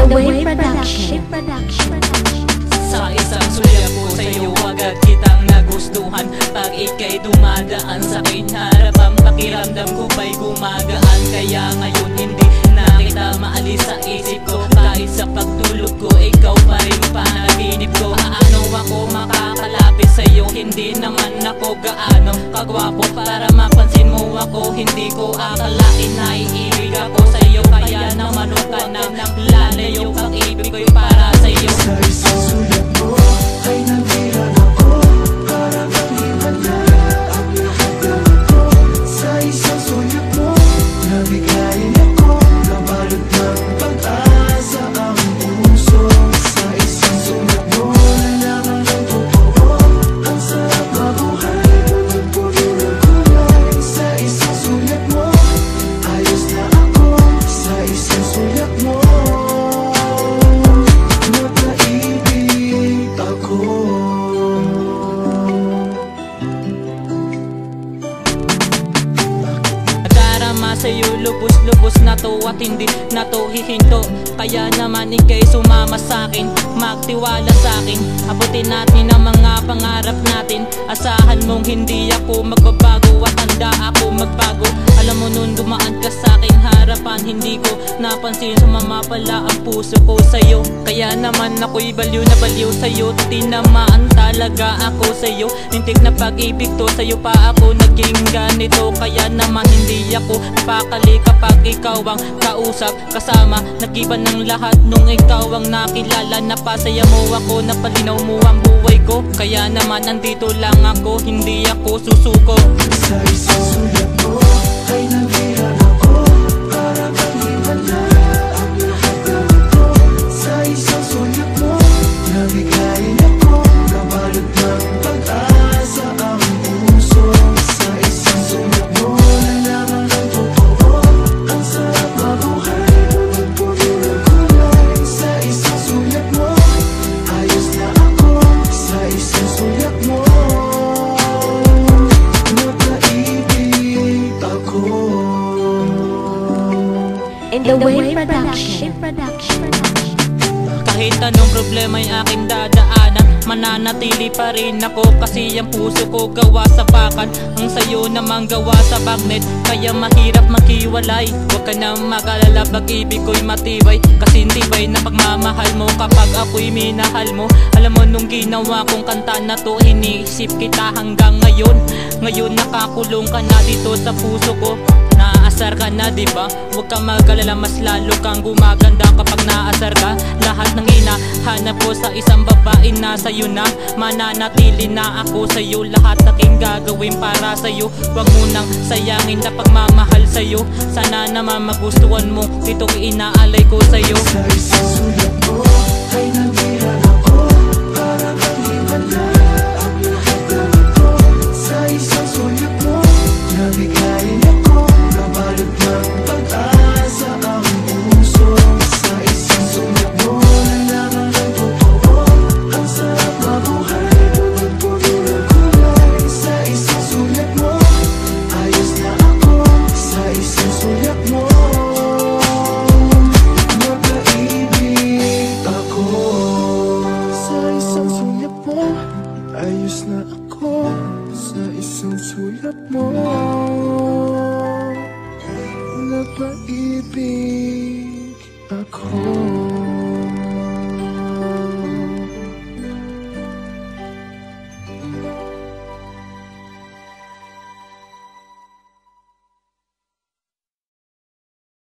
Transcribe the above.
The Way Production. Sa isang sulyap ko sa'yo agad kitang nagustuhan. Pag ika'y dumadaan sa'kin harap, ang pakiramdam ko ba'y gumagaan. Kaya ngayon hindi na kita maalis sa isip ko. Kahit sa pagtulog ko, ikaw pa rin panaginip ko. Paano ako makakalapit sa'yo? Hindi naman ako gaano kagwapo para mapansin mo ako. Hindi ko akalain na iibig ako sa'yo. Kaya naman huwag ka nang lalayo. Pag-ibig ko'y para sa'yo. Sa isang sulat mo ay nagbiran ako para maghiwala ang lahat ng ito. Sa isang sulat mo nabigayin ako, nabalot ng pag-asa ang puso. Sa isang sulat mo nalaman ng totoo, ang sarap mabuhay, puno ng kulay. Sa isang sulat mo ayos na ako. Sa isang sulat mo napaibig ako. Darama sa'yo lubos-lubos na to at hindi na to hihinto. Kaya naman ika'y sumama sa'kin, magtiwala sa'kin. Abutin natin ang mga pangarap natin. Asahan mong hindi ako magbabago at handa ako magbago. Alam mo nun dumaan ka sa'kin harapan, hindi ko napansin sumama pala ang puso ko sa'yo. Kaya naman ako'y baliw na baliw sa'yo, tinamaan talaga ako sa'yo. Lintik na pag-ibig to, sa'yo pa ako naging ganito. Kaya naman hindi ako napakali kapag ikaw ang kausap kasama. Nag-iba ng lahat nung ikaw ang nakilala. Napasaya mo ako, napalinaw mo ang buhay ko. Kaya naman andito lang ako, hindi ako susuko. Sa isang sulat mo ay nagbiran ako para maghiwala ang lahat ng ito. Sa isang sulat mo nabigayin ako, nabalot ng pag-asa ang puso. Sa isang sulat mo nalaman ng totoo, ang sarap mabuhay, puno ng kulay. Sa isang sulat mo ayos na ako. Sa isang sulat mo napaibig ako. In The Way Production. Kahit anong problema ay aking dadaanan, mananatili pa rin ako. Kasi ang puso ko gawa sa bakal, ang sayo naman gawa sa bagnet. Kaya mahirap maghiwalay, huwag ka na mag-alala, pag-ibig ko'y matibay. Kasi tibay na pagmamahal mo kapag ako'y minahal mo. Alam mo nung ginawa kong kanta na to, iniisip kita hanggang ngayon. Ngayon nakakulong ka na dito sa puso ko. Naasar ka na diba? Huwag kang mag-alala, mas lalo kang gumaganda kapag naasar ka. Lahat ng hinahanap ko sa isang babae na sa'yo na. Mananatili na ako sa'yo, lahat aking gagawin para sa'yo. Huwag mo nang sayangin na pagmamahal sa'yo. Sana naman magustuhan mo itong inaalay ko sa'yo. Sa isang sulat mo ay nagbiran ako para maghiwala ang lahat ng ito. Sa isang sulat mo nabigayin ako, nabalot ng pag-asa ang puso. Sa isang sulat mo nalaman ng totoo, ang sarap mabuhay, puno ng kulay. Sa isang sulat mo ayos na ako. Sa isang sulat mo napaibig ako. Sa isang sulat mo ayos na ako. Sa isang sulat mo napaibig ako.